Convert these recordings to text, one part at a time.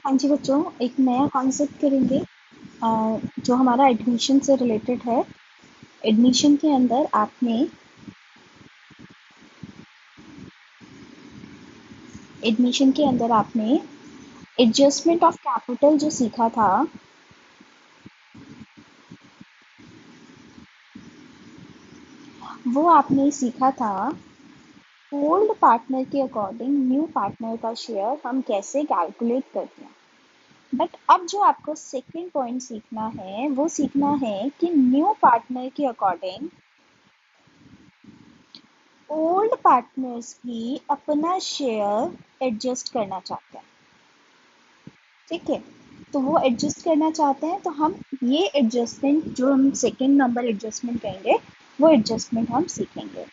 हाँ जी बच्चों, एक नया कॉन्सेप्ट करेंगे जो हमारा एडमिशन से रिलेटेड है। एडमिशन के अंदर आपने एडजस्टमेंट ऑफ कैपिटल जो सीखा था, वो आपने सीखा था ओल्ड पार्टनर के अकॉर्डिंग न्यू पार्टनर का शेयर हम कैसे कैलकुलेट करते हैं। बट अब जो आपको सेकंड पॉइंट सीखना है वो सीखना है कि न्यू पार्टनर के अकॉर्डिंग ओल्ड पार्टनर्स भी अपना शेयर एडजस्ट करना चाहते हैं। ठीक है, तो वो एडजस्ट करना चाहते हैं, तो हम ये एडजस्टमेंट जो हम सेकंड नंबर एडजस्टमेंट कहेंगे, वो एडजस्टमेंट हम सीखेंगे।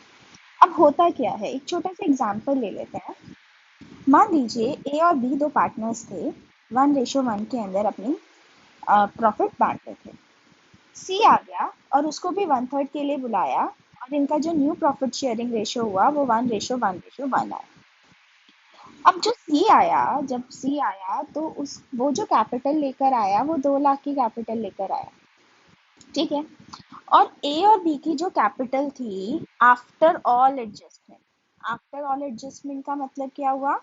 अब होता क्या है, एक छोटा सा एग्जांपल ले लेते हैं। मान लीजिए ए और बी दो पार्टनर्स थे, 1:1 के अंदर अपनी प्रॉफिट बांट रहे थे। सी आ गया और उसको भी 1/3 के लिए बुलाया, और इनका जो न्यू प्रॉफिट शेयरिंग रेशो हुआ वो 1:1:1 आया। अब जब सी आया तो उस वो जो कैपिटल लेकर आया वो 2 लाख की कैपिटल लेकर आया। ठीक है, और ए और बी की जो कैपिटल थी आफ्टर ऑल एडजस्टमेंट का मतलब क्या हुआ,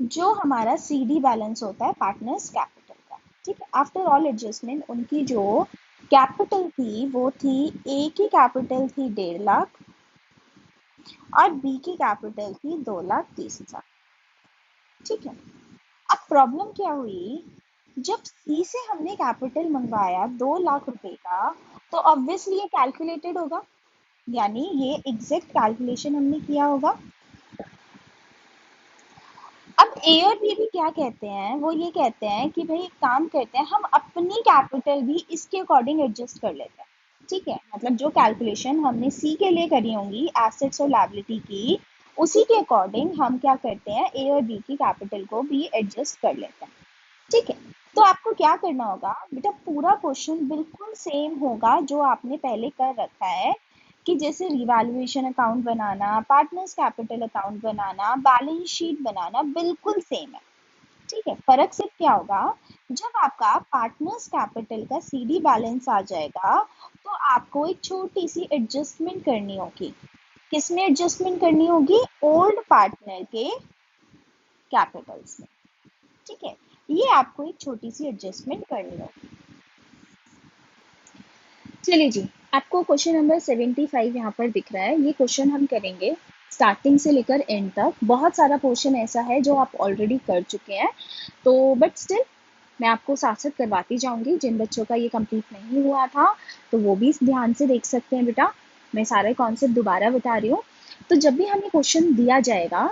जो हमारा सीडी बैलेंस होता है पार्टनर्स कैपिटल का। ठीक है, आफ्टर ऑल एडजस्टमेंट उनकी जो कैपिटल थी वो थी, ए की कैपिटल थी 1.5 लाख और बी की कैपिटल थी 2,30,000। ठीक है, अब प्रॉब्लम क्या हुई, जब सी से हमने कैपिटल मंगवाया 2 लाख रुपए का, तो ऑब्वियसली ये कैलकुलेटेड होगा, यानी ये एग्जैक्ट कैलकुलेशन हमने किया होगा। अब ए और बी भी क्या कहते हैं, वो ये कहते हैं कि भाई एक काम करते हैं, हम अपनी कैपिटल भी इसके अकॉर्डिंग एडजस्ट कर लेते हैं। ठीक है, मतलब जो कैलकुलेशन हमने सी के लिए करी होंगी एसेट्स और लायबिलिटी की, उसी के अकॉर्डिंग हम क्या करते हैं, ए और बी की कैपिटल को भी एडजस्ट कर लेते हैं। ठीक है, तो आपको क्या करना होगा बेटा, पूरा क्वेश्चन बिल्कुल सेम होगा जो आपने पहले कर रखा है, कि जैसे रिवैल्यूएशन अकाउंट बनाना, पार्टनर्स कैपिटल अकाउंट बनाना, बैलेंस शीट बनाना, बिल्कुल सेम है। ठीक है, फर्क सिर्फ क्या होगा, जब आपका पार्टनर्स कैपिटल का सीडी बैलेंस आ जाएगा, तो आपको एक छोटी सी एडजस्टमेंट करनी होगी। किसमें एडजस्टमेंट करनी होगी, ओल्ड पार्टनर के कैपिटल्स में। ठीक है, ये आपको एक छोटी सी एडजस्टमेंट करनी होगी। चलिए जी, आपको क्वेश्चन नंबर 75 यहाँ पर दिख रहा है। ये क्वेश्चन हम करेंगे स्टार्टिंग से लेकर एंड तक। बहुत सारा पोर्शन ऐसा है जो आप ऑलरेडी कर चुके हैं, तो बट स्टिल मैं आपको साथ साथ करवाती जाऊंगी। जिन बच्चों का ये कंप्लीट नहीं हुआ था तो वो भी ध्यान से देख सकते हैं बेटा, मैं सारे कॉन्सेप्ट दोबारा बता रही हूँ। तो जब भी हमें क्वेश्चन दिया जाएगा,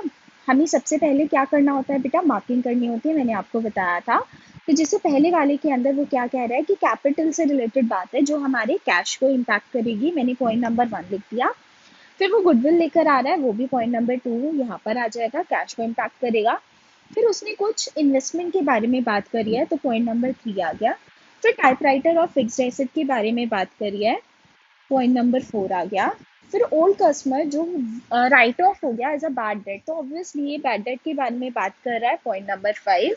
हमें सबसे पहले क्या करना होता है बेटा, मार्किंग करनी होती है, मैंने आपको बताया था। तो जैसे पहले वाले के अंदर वो क्या कह रहा है कि कैपिटल से रिलेटेड बात है जो हमारे कैश को इम्पैक्ट करेगी, मैंने पॉइंट नंबर 1 लिख दिया। फिर वो गुडविल लेकर आ रहा है, वो भी पॉइंट नंबर 2 यहाँ पर आ जाएगा, कैश को इम्पैक्ट करेगा। फिर उसने कुछ इन्वेस्टमेंट के बारे में बात करी है, तो पॉइंट नंबर 3 आ गया। फिर टाइपराइटर और फिक्स्ड एसेट के बारे में बात करी है, पॉइंट नंबर 4 आ गया। फिर ओल्ड कस्टमर जो राइट ऑफ हो गया एज अ बैड डेट, तो ऑब्वियसली ये बैड डेट के बारे में बात कर रहा है, पॉइंट नंबर 5।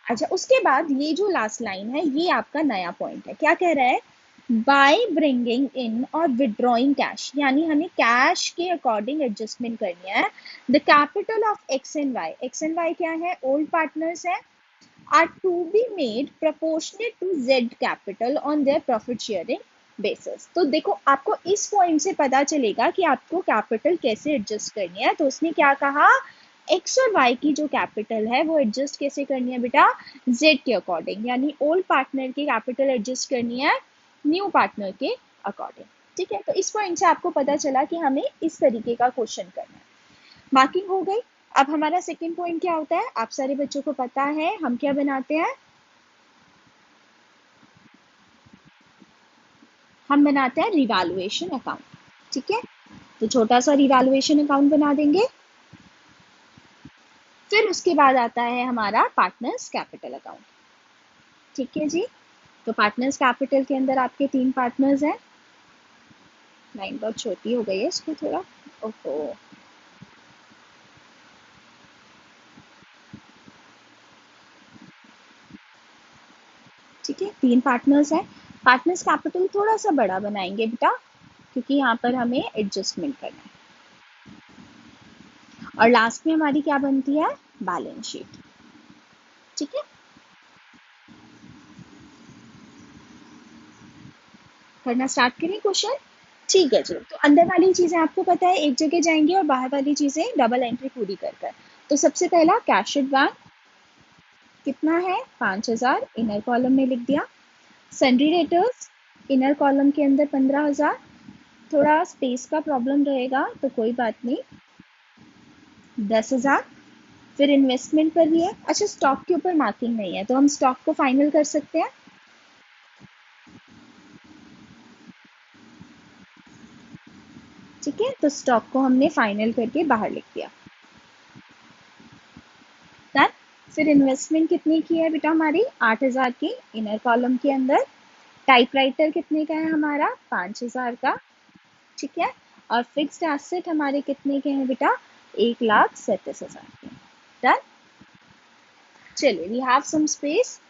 अच्छा, उसके बाद ये जो लास्ट लाइन है ये आपका नया पॉइंट है, क्या कह रहा है, बाय ब्रिंगिंग इन और विड्रॉइंग कैश, यानी हमें कैश के अकॉर्डिंग एडजस्टमेंट करनी है। The capital of X and Y क्या है, ओल्ड पार्टनर्स है, are to be made proportionate to Z capital on their profit sharing basis. तो देखो, आपको इस पॉइंट से पता चलेगा कि आपको कैपिटल कैसे एडजस्ट करनी है। तो उसने क्या कहा, एक्स और वाई की जो कैपिटल है वो एडजस्ट कैसे करनी है बेटा, जेड के अकॉर्डिंग, यानी ओल्ड पार्टनर की कैपिटल एडजस्ट करनी है न्यू पार्टनर के अकॉर्डिंग। ठीक है, तो इस पॉइंट से आपको पता चला कि हमें इस तरीके का क्वेश्चन करना है। मार्किंग हो गई। अब हमारा सेकंड पॉइंट क्या होता है, आप सारे बच्चों को पता है हम क्या बनाते हैं, हम बनाते हैं रिवैल्यूएशन अकाउंट। ठीक है, तो छोटा सा रिवैल्यूएशन अकाउंट बना देंगे। फिर उसके बाद आता है हमारा पार्टनर्स कैपिटल अकाउंट। ठीक है जी, तो पार्टनर्स कैपिटल के अंदर आपके 3 पार्टनर्स हैं। लाइन बहुत छोटी हो गई है, इसको थोड़ा, ओहो, ठीक है, 3 पार्टनर्स हैं। पार्टनर्स कैपिटल थोड़ा सा बड़ा बनाएंगे बेटा, क्योंकि यहाँ पर हमें एडजस्टमेंट करना है। और लास्ट में हमारी क्या बनती है, बैलेंस शीट। ठीक है, करना स्टार्ट करें क्वेश्चन। ठीक है जी, तो अंदर वाली चीजें आपको पता है एक जगह जाएंगी और बाहर वाली चीजें डबल एंट्री पूरी कर कर। तो सबसे पहला कैश एडवांस कितना है, 5,000, इनर कॉलम में लिख दिया। सन्ड्री डेटर्स इनर कॉलम के अंदर 15,000, थोड़ा स्पेस का प्रॉब्लम रहेगा तो कोई बात नहीं, 10,000। फिर इन्वेस्टमेंट पर भी है। अच्छा, स्टॉक के ऊपर मार्किंग नहीं है तो हम स्टॉक को फाइनल कर सकते हैं। ठीक है, तो स्टॉक को हमने फाइनल करके बाहर लिख दिया। डन। फिर इन्वेस्टमेंट कितने की है बेटा हमारी, 8,000 की इनर कॉलम के अंदर। टाइपराइटर कितने का है हमारा, 5,000 का। ठीक है, और फिक्स्ड एसेट हमारे कितने के हैं बेटा, 1,37,000 के। डन। चलिए, we have some space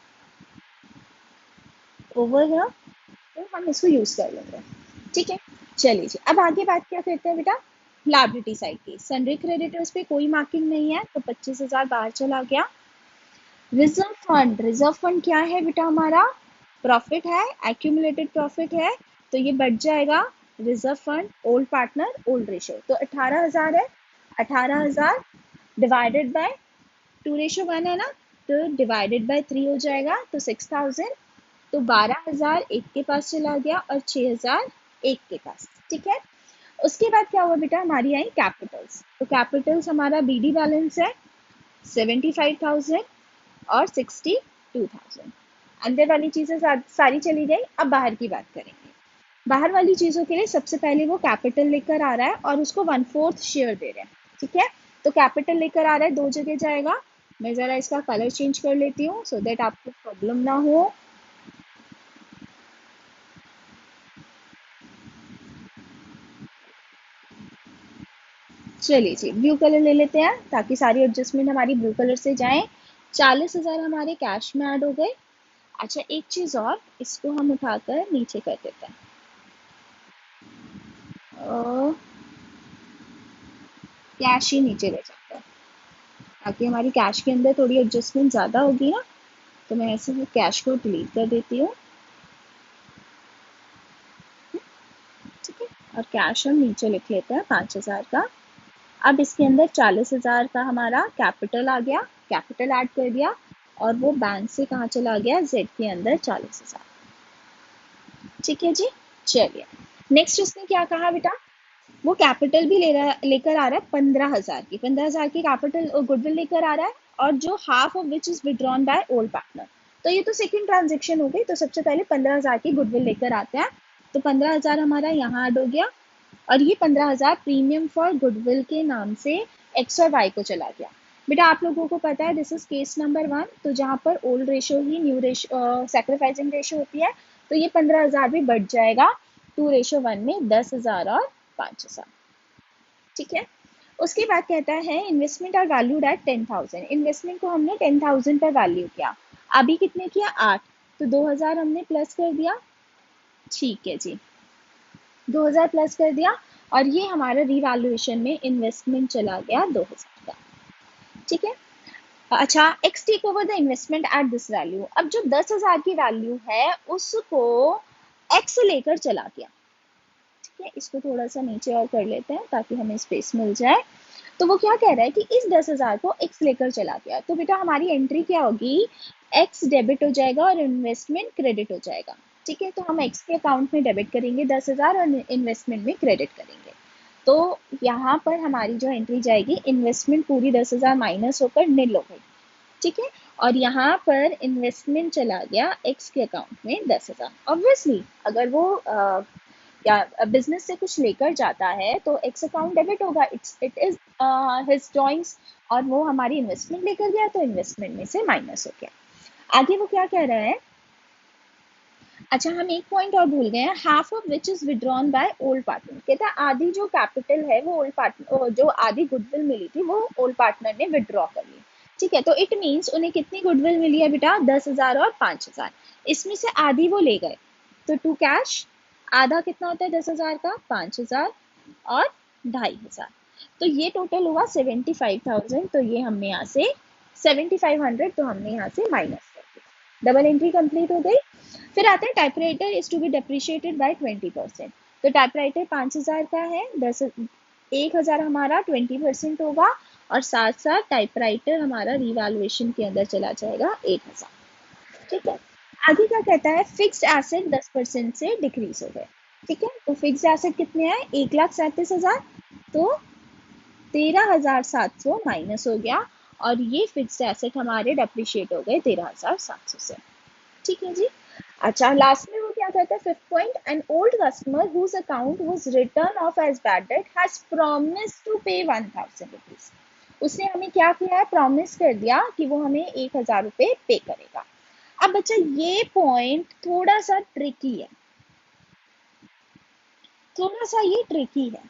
over here, तो हम इसको यूज कर लेंगे। ठीक है, चलिए जी, अब आगे बात क्या करते हैं बेटा, लायबिलिटी साइड की। सन्ड्री क्रेडिटर्स पे कोई मार्किंग नहीं है तो 25,000 बाहर चला गया। रिजर्व फंड, रिजर्व फंड क्या है बेटा हमारा, प्रॉफिट है, एक्यूमुलेटेड प्रॉफिट है, तो ये बढ़ जाएगा। Reserve fund old partner old ratio, तो 18,000 है। 18,000 डिवाइडेड बाय 2:1 है ना, तो डिवाइडेड बाय 3 हो जाएगा, तो 6,000। तो 12,000 एक के पास चला गया और 6,000 एक के पास। ठीक है, उसके बाद क्या हुआ बेटा, हमारी आई कैपिटल्स। तो कैपिटल्स हमारा बीडी बैलेंस है 75,000 और 62,000। अंदर वाली चीजें सारी चली गई। अब बाहर की बात करेंगे। बाहर वाली चीजों के लिए सबसे पहले वो कैपिटल लेकर आ रहा है और उसको 1/4 शेयर दे रहे हैं। ठीक है, तो कैपिटल लेकर आ रहा है, 2 जगह जाएगा। मैं जरा इसका कलर चेंज कर लेती हूँ सो दैट आपको प्रॉब्लम ना हो। चलिए जी, ब्लू कलर ले लेते हैं ताकि सारी एडजस्टमेंट हमारी ब्लू कलर से जाए। 40,000 हमारे कैश में ऐड हो गए। अच्छा, एक चीज और, इसको हम उठाकर नीचे कर देते हैं। कैश ही नीचे ले जाते हैं ताकि हमारी कैश के अंदर थोड़ी एडजस्टमेंट ज़्यादा होगी ना, तो मैं ऐसे ही कैश को डिलीट कर देती हूँ। ठीक है, और कैश हम नीचे लिख लेते हैं 5,000 का। अब इसके अंदर 40,000 का हमारा कैपिटल आ गया, कैपिटल ऐड कर दिया, और वो बैंक से कहाँ चला गया, जेड के अंदर 40,000। ठीक है जी, चलिए नेक्स्ट उसने क्या कहा बेटा, वो कैपिटल भी लेकर आ रहा है 15,000 की, 15,000 की कैपिटल गुडविल लेकर आ रहा है, और जो half of which is withdrawn by old partner. तो ये तो सेकंड ट्रांजेक्शन हो गई, तो सबसे पहले 15,000 की गुडविल लेकर आते हैं। तो 15,000 हमारा यहाँ ऐड हो गया, और ये 15,000 प्रीमियम फॉर गुडविल के नाम से एक्स और वाई को चला गया। बेटा आप लोगों को पता है दिस इज केस नंबर 1, तो जहाँ पर ओल्ड रेशो ही न्यू रेशो सेक्रीफाइसिंग रेशो होती है, तो ये 15,000 भी बढ़ जाएगा 2:1 में, 10,000 और 5,000। ठीक है, उसके बाद कहता है investment are valued at 10,000। Investment को हमने 10,000 पर वैल्यू किया, अभी कितने किया, 8, तो 2,000 हमने प्लस कर दिया। ठीक है जी, 2,000 प्लस कर दिया, और ये हमारा रिवैल्यूएशन में इन्वेस्टमेंट चला गया 2,000 का। ठीक है, अच्छा, X take over the investment at this value. अब जो 10,000 की वैल्यू है उसको एक्स लेकर चला गया। ठीक है, इसको थोड़ा सा नीचे और कर लेते हैं ताकि हमें स्पेस मिल जाए। तो वो क्या कह रहा है कि इस 10,000 को एक्स लेकर चला गया, तो बेटा हमारी एंट्री क्या होगी, एक्स डेबिट हो जाएगा और इन्वेस्टमेंट क्रेडिट हो जाएगा। ठीक है, तो हम एक्स के अकाउंट में डेबिट करेंगे 10,000 और इन्वेस्टमेंट में क्रेडिट करेंगे। तो यहाँ पर हमारी जो एंट्री जाएगी, इन्वेस्टमेंट पूरी 10,000 माइनस होकर नील हो गई। ठीक है, और यहाँ पर इन्वेस्टमेंट चला गया एक्स के अकाउंट में 10,000। ऑब्वियसली अगर वो या बिजनेस से कुछ लेकर जाता है तो एक्स अकाउंट डेबिट होगा, इट इज हिज चॉइस, और वो हमारी इन्वेस्टमेंट लेकर गया तो इन्वेस्टमेंट में से माइनस हो गया। आगे वो क्या कह रहा है, अच्छा हम एक पॉइंट और भूल गए हैं, half of which is withdrawn by old partner. कहता है आधी जो कैपिटल है वो ओल्ड पार्टनर, जो आधी गुडविल मिली थी वो ओल्ड पार्टनर ने विड्रॉ कर ली। ठीक है, तो इट मीन्स उन्हें कितनी गुडविल मिली है बेटा, 10,000 और 5,000। इसमें से आधी वो ले गए, तो टू कैश आधा कितना होता है 10,000 का, 5,000 और 2,500। तो ये टोटल हुआ 75,000। तो ये हमने यहाँ से 7,500 तो हमने यहाँ से माइनस कर दिया। डबल एंट्री कंप्लीट हो गई। फिर आते हैं typewriter is to be depreciated by 20%। तो टाइपराइटर 5,000 का है, 1,000 हमारा 20% होगा, और साथ साथ टाइपराइटर हमारा रिवैल्यूएशन के अंदर चला जाएगा 1,000। ठीक है, आगे क्या कहता है, फिक्स्ड एसेट 10% से डिक्रीज हो गए। ठीक है, तो फिक्स्ड एसेट कितने हैं, 1,37,000, तो 13,700 माइनस हो गया, और ये फिक्स्ड एसेट हमारे डेप्रिशिएट हो गए 13,700 से। ठीक है जी। अच्छा, लास्ट में वो क्या कहता है, fifth point, an old customer whose account was written off as bad debt has promised to pay 1,000 rupees. उसने हमें क्या किया है, प्रॉमिस कर दिया कि वो हमें 1,000 रुपये पे करेगा। अब बच्चा ये पॉइंट थोड़ा सा ट्रिकी है, थोड़ा सा ये ट्रिकी है।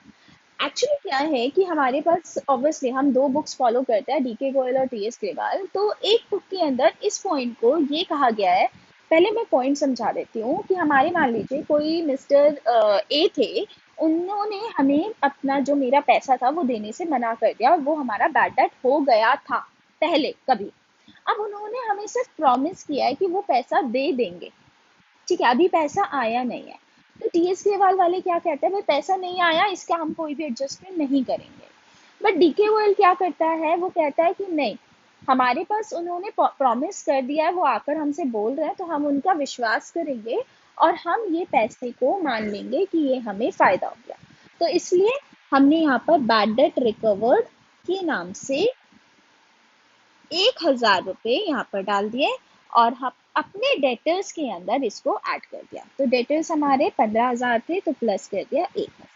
एक्चुअली क्या है कि हमारे पास ऑब्वियसली हम दो बुक्स फॉलो करते हैं, डीके गोयल और टीएस ग्रेवाल। तो एक बुक के अंदर इस पॉइंट को ये कहा गया है, पहले मैं पॉइंट समझा देती हूँ कि हमारे मान लीजिए कोई मिस्टर ए थे, उन्होंने हमें अपना जो मेरा पैसा था वो देने से मना कर दिया, और वो हमारा बैड डेट हो गया था पहले कभी। अब उन्होंने हमें सिर्फ प्रॉमिस किया है कि वो पैसा दे देंगे। ठीक है, अभी पैसा आया नहीं है। तो टीएस ग्रेवाल वाले क्या कहते हैं, भाई पैसा नहीं आया, इसका हम कोई भी एडजस्टमेंट नहीं करेंगे। बट डीके गोयल क्या करता है, वो कहता है कि नहीं, हमारे पास उन्होंने प्रॉमिस कर दिया है, वो आकर हमसे बोल रहे हैं, तो हम उनका विश्वास करेंगे और हम ये पैसे को मान लेंगे कि ये हमें फायदा हो गया। तो इसलिए हमने यहाँ पर बैड डेट रिकवर्ड के नाम से 1,000 रुपये यहाँ पर डाल दिए, और हम अपने डेटर्स के अंदर इसको ऐड कर दिया। तो डेटर्स हमारे 15,000 थे, तो प्लस कर दिया 1,000।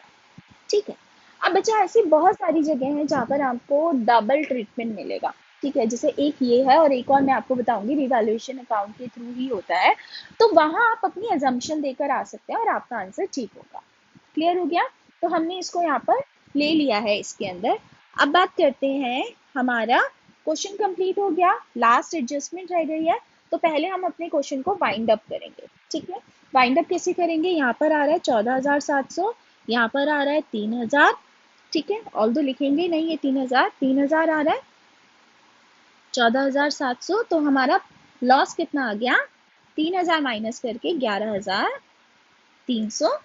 ठीक है, अब बच्चा ऐसी बहुत सारी जगह हैं जहाँ पर आपको डबल ट्रीटमेंट मिलेगा। ठीक है, जैसे एक ये है, और एक और मैं आपको बताऊंगी रिवैल्यूएशन अकाउंट के थ्रू ही होता है। तो वहां आप अपनी अजम्पशन देकर आ सकते हैं और आपका आंसर ठीक होगा। क्लियर हो गया, तो हमने इसको यहाँ पर ले लिया है इसके अंदर। अब बात करते हैं, हमारा क्वेश्चन कंप्लीट हो गया, लास्ट एडजस्टमेंट रह गई है। तो पहले हम अपने क्वेश्चन को वाइंड अप करेंगे। ठीक है, वाइंड अप कैसे करेंगे, यहाँ पर आ रहा है 14,700, यहाँ पर आ रहा है 3,000। ठीक है, ऑल दो लिखेंगे नहीं, ये 3,000 3,000 आ रहा है, 14,700, तो हमारा लॉस कितना आ गया, 3,000 माइनस करके 11,300,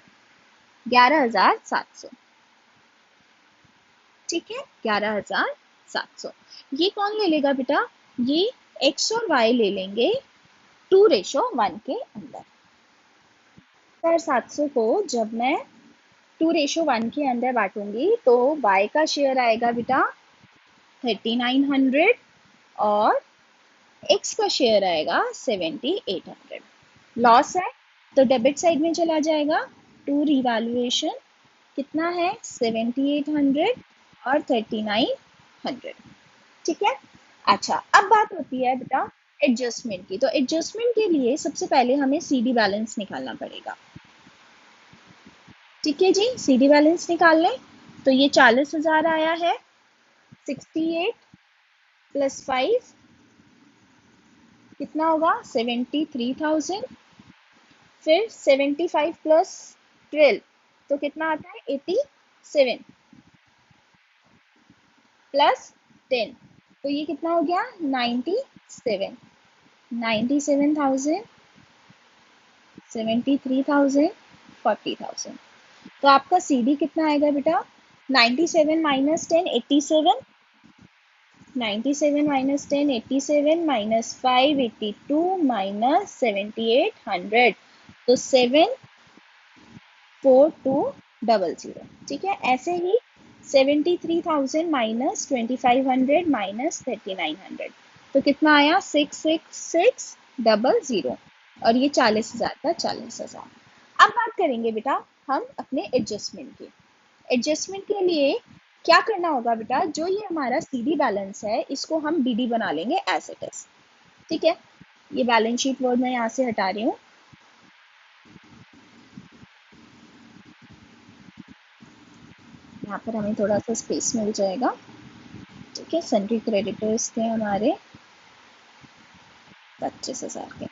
11,700। ठीक है, 11,700। ये कौन ले लेगा बेटा, ये x और y ले लेंगे 2:1 के अंदर। 700 को जब मैं 2:1 के अंदर बांटूंगी, तो y का शेयर आएगा बेटा 3,900, और x का शेयर आएगा 7,800। लॉस है, तो डेबिट साइड में चला जाएगा, टू रिवैल्यूएशन कितना है 7,800 और 3,900। ठीक है, अच्छा, अब बात होती है बेटा एडजस्टमेंट की। तो एडजस्टमेंट के लिए सबसे पहले हमें सीडी बैलेंस निकालना पड़ेगा। ठीक है जी, सीडी बैलेंस निकाल लें। तो ये 40,000 आया है, 68 प्लस 5 कितना होगा 73,000, फिर 75 प्लस 12 तो कितना आता है 87 प्लस 10, तो ये कितना हो गया 97, 97,000, 73,000, 40,000। तो आपका सीडी कितना आएगा बेटा, 97 माइनस 10 87, 97 माइनस 10 87, माइनस 5 82, माइनस 78 100, तो 74200। ठीक है, ऐसे ही 73,000 माइनस 2,500 माइनस 3,900, तो कितना आया 66600, और ये 40,000 का 40,000। अब बात करेंगे बेटा हम अपने एडजस्टमेंट की। एडजस्टमेंट के लिए क्या करना होगा बेटा, जो ये हमारा सीडी बैलेंस है इसको हम डीडी बना लेंगे एज इट इज। ठीक है, ये बैलेंस शीट वर्ड मैं यहाँ से हटा रही हूँ। यहाँ पर हमें थोड़ा सा स्पेस मिल जाएगा। ठीक है, सन्ड्री क्रेडिटर्स थे हमारे 25,000 के।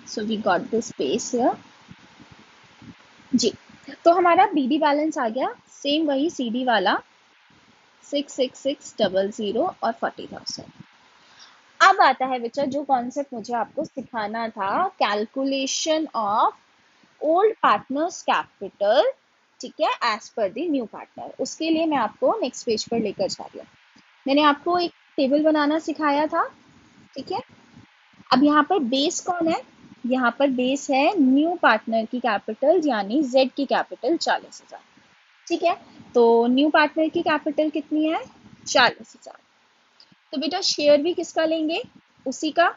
So we got this space here जी। तो हमारा बीडी बैलेंस आ गया सेम वही सीडी वाला 66600 और 40,000। अब आता है बच्चा जो कॉन्सेप्ट मुझे आपको सिखाना था, calculation of old partners capital, ठीक है, as per the new partner. उसके लिए मैं आपको नेक्स्ट पेज पर लेकर जा रही हूँ। मैंने आपको एक टेबल बनाना सिखाया था, ठीक है। अब यहाँ पर बेस कौन है, यहाँ पर बेस है न्यू पार्टनर की कैपिटल यानी जेड की कैपिटल 40,000, ठीक है। तो न्यू पार्टनर की कैपिटल कितनी है 40,000। तो बेटा शेयर भी किसका लेंगे, उसी का,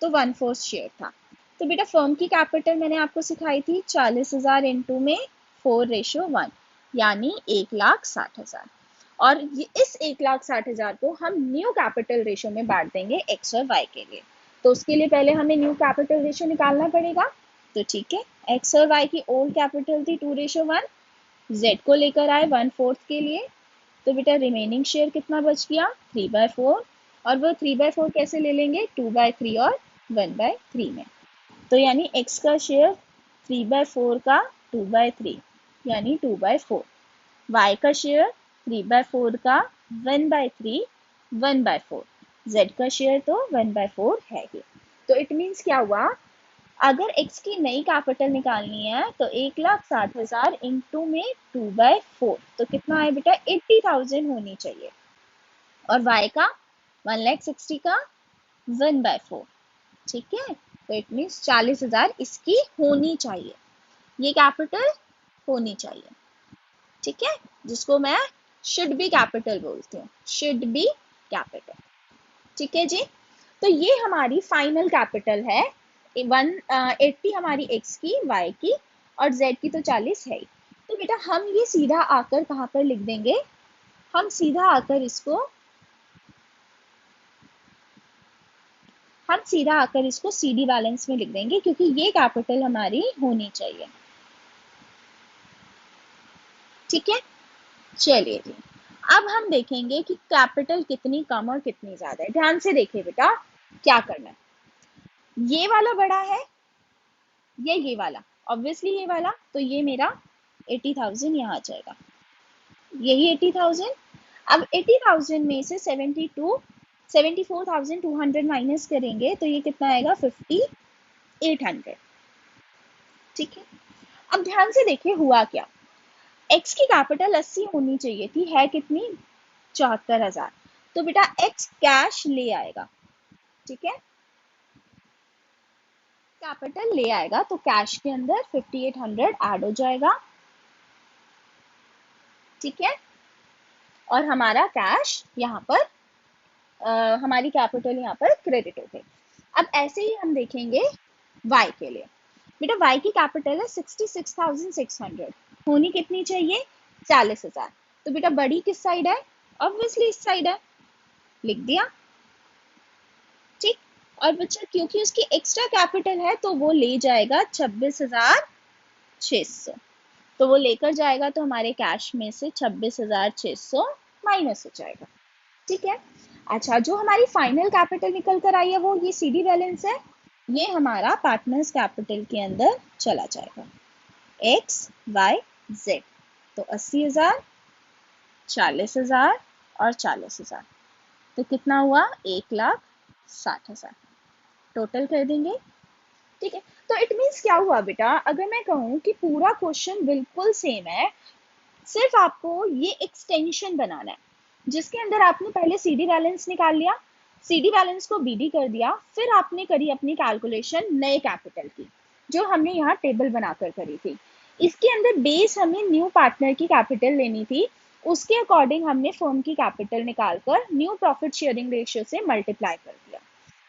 तो 1/4 शेयर था। तो बेटा फर्म की कैपिटल मैंने आपको सिखाई थी 40,000 इंटू में 4:1 यानी 1,60,000। और इस 1,60,000 को हम न्यू कैपिटल रेशो में बांट देंगे एक्स और वाई के लिए। तो उसके लिए पहले हमें न्यू कैपिटल रेशो निकालना पड़ेगा। तो ठीक है, एक्स और वाई की ओल्ड कैपिटल थी 2:1, जेड को लेकर आए 1/4 के लिए। तो बेटा रिमेनिंग शेयर कितना बच गया 3/4, और वो 3/4 कैसे ले लेंगे 2/3 और 1/3 में। तो यानी x का शेयर 3/4 का 2/3 यानी 2/4, y का शेयर 3/4 का 1/3 1/4, z का शेयर तो 1/4 है ही। तो इट मीन्स क्या हुआ, अगर x की नई कैपिटल निकालनी है तो 1,60,000 इंटू में 2/4, तो कितना है बेटा 80,000 होनी चाहिए, और y का 1,60,000 का 1/4, ठीक है। तो इट मीन्स 40,000 इसकी होनी चाहिए, ये कैपिटल होनी चाहिए, ठीक है, जिसको मैं शुड बी कैपिटल बोलती हूँ, शुड बी कैपिटल, ठीक है जी। तो ये हमारी फाइनल कैपिटल है 180 हमारी x की, y की और z की तो 40 है ही। तो बेटा हम ये सीधा आकर कहाँ पर लिख देंगे, हम सीधा आकर इसको सीडी बैलेंस में लिख देंगे, क्योंकि ये कैपिटल हमारी होनी चाहिए, ठीक है। चलिए जी, अब हम देखेंगे कि कैपिटल कितनी कम और कितनी ज्यादा है। ध्यान से देखिए बेटा क्या करना है, ये वाला बड़ा है या ये वाला, ऑब्वियसली ये वाला, तो ये मेरा 80,000 यहाँ आ जाएगा, यही 80,000। अब 80,000 में से 74,200 माइनस करेंगे तो ये कितना आएगा 5,800, ठीक है। अब ध्यान से देखिए हुआ क्या, x की कैपिटल 80 होनी चाहिए थी, है कितनी 74,000। तो बेटा x कैश ले आएगा, ठीक है, कैपिटल ले आएगा, तो कैश के अंदर 5,800 ऐड हो जाएगा, ठीक है। और हमारा कैश यहाँ पर हमारी कैपिटल यहाँ पर क्रेडिट हो गई। अब ऐसे ही हम देखेंगे y के लिए। बेटा y की कैपिटल है 66,600, होनी कितनी चाहिए 40,000। तो बेटा बड़ी किस साइड है, ऑब्वियसली इस साइड है, लिख दिया, ठीक। और बच्चा क्योंकि उसकी एक्स्ट्रा कैपिटल है तो वो ले जाएगा 26,600, तो वो लेकर जाएगा, तो हमारे कैश में से 26,600 माइनस हो जाएगा, ठीक है। अच्छा, जो हमारी फाइनल कैपिटल निकल कर आई है वो ये सीडी बैलेंस है, ये हमारा पार्टनर्स कैपिटल के अंदर चला जाएगा, एक्स वाई जेड। तो 80,000 40,000 और 40,000, तो कितना हुआ 1,60,000 टोटल कर देंगे, ठीक है। तो इट मीन्स क्या हुआ बेटा, अगर मैं कहूँ कि पूरा क्वेश्चन बिल्कुल सेम है, सिर्फ आपको ये एक्सटेंशन बनाना है, जिसके अंदर आपने पहले सीडी बैलेंस निकाल लिया, सीडी बैलेंस को बीडी कर दिया, फिर आपने करी अपनी कैलकुलेशन नए कैपिटल की, जो हमने यहाँ टेबल बनाकर करी थी। इसके अंदर बेस हमें न्यू पार्टनर की कैपिटल लेनी थी, उसके अकॉर्डिंग हमने फर्म की कैपिटल निकालकर न्यू प्रॉफिट शेयरिंग रेशियो से मल्टीप्लाई कर दिया।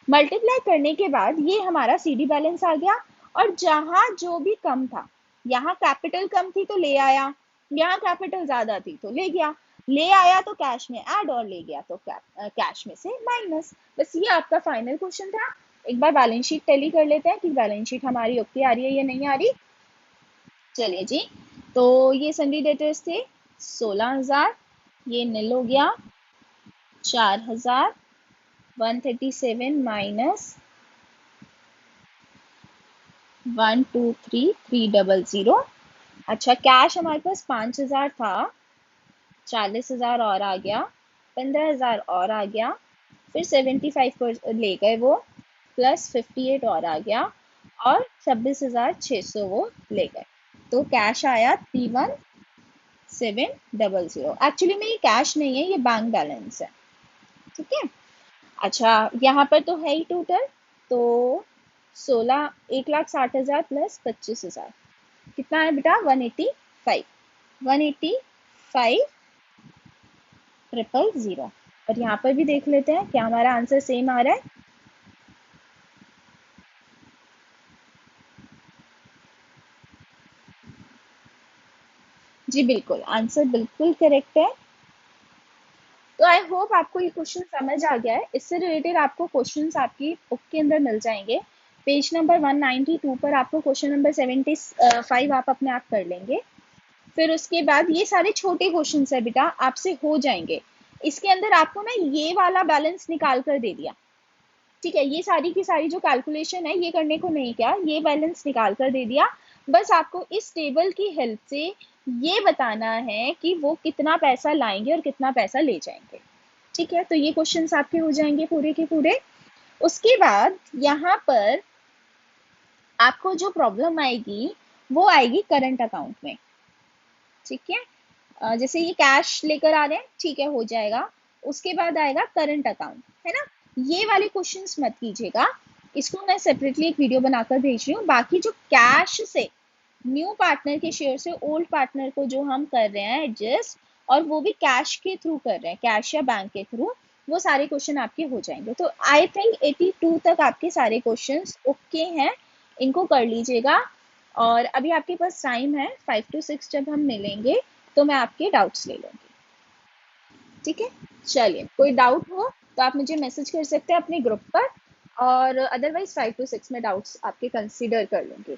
मल्टीप्लाई करने के बाद ये हमारा सीडी बैलेंस आ गया, और जहां जो भी कम था, यहाँ कैपिटल कम थी तो ले आया, यहाँ कैपिटल ज्यादा थी तो ले गया, ले आया तो कैश में ऐड और ले गया तो कैश में से माइनस। बस ये आपका फाइनल क्वेश्चन था। एक बार बैलेंस शीट टैली कर लेते हैं कि बैलेंस शीट हमारी ओके आ रही है या नहीं आ रही। चलिए जी, तो ये सन्डी डेटर्स थे 16,000, ये निल हो गया, 4000, 137 माइनस 123,300। अच्छा, कैश हमारे पास 5000 था, 40,000 और आ गया, 15,000 और आ गया, फिर 75 पर ले गए वो, प्लस 58 और आ गया, और 26,600 वो ले गए। तो कैश आया 31,700। एक्चुअली में ये कैश नहीं है, ये बैंक बैलेंस है। ठीक है। अच्छा, यहाँ पर तो है ही टोटल। तो 1,60,000 प्लस 25,000 कितना है बेटा? 185। 185,000 और यहाँ पर भी देख लेते हैं क्या हमारा आंसर सेम आ रहा है। जी बिल्कुल, आंसर बिल्कुल करेक्ट है। तो आई होप आपको ये क्वेश्चन समझ आ गया है। इससे रिलेटेड आपको क्वेश्चंस आपकी बुक के अंदर मिल जाएंगे। पेज नंबर 192 पर आपको क्वेश्चन नंबर 75 आप अपने आप कर लेंगे। फिर उसके बाद ये सारे छोटे क्वेश्चन है बेटा, आपसे हो जाएंगे। इसके अंदर आपको ना ये वाला बैलेंस निकाल कर दे दिया। ठीक है, ये सारी की सारी जो कैलकुलेशन है ये करने को नहीं किया, ये बैलेंस निकाल कर दे दिया। बस आपको इस टेबल की हेल्प से ये बताना है कि वो कितना पैसा लाएंगे और कितना पैसा ले जाएंगे। ठीक है, तो ये क्वेश्चंस आपके हो जाएंगे पूरे के पूरे। उसके बाद यहाँ पर आपको जो प्रॉब्लम आएगी वो आएगी करंट अकाउंट में। ठीक है, जैसे ये कैश लेकर आ रहे हैं, ठीक है, हो जाएगा। उसके बाद आएगा करंट अकाउंट, है ना। ये वाले क्वेश्चंस मत कीजिएगा, इसको मैं सेपरेटली एक वीडियो बनाकर भेज रही हूँ। बाकी जो कैश से न्यू पार्टनर के शेयर से ओल्ड पार्टनर को जो हम कर रहे हैं एडजस्ट, और वो भी कैश के थ्रू कर रहे हैं, कैश या बैंक के थ्रू, वो सारे क्वेश्चन आपके हो जाएंगे। तो आई थिंक 82 तक आपके सारे क्वेश्चंस ओके हैं, इनको कर लीजिएगा। और अभी आपके पास टाइम है, 5 to 6 जब हम मिलेंगे तो मैं आपके डाउट्स ले लूँगी। ठीक है, चलिए, कोई डाउट हो तो आप मुझे मैसेज कर सकते हैं अपने ग्रुप पर, और अदरवाइज 5 to 6 में डाउट्स आपके कंसीडर कर लूँगी।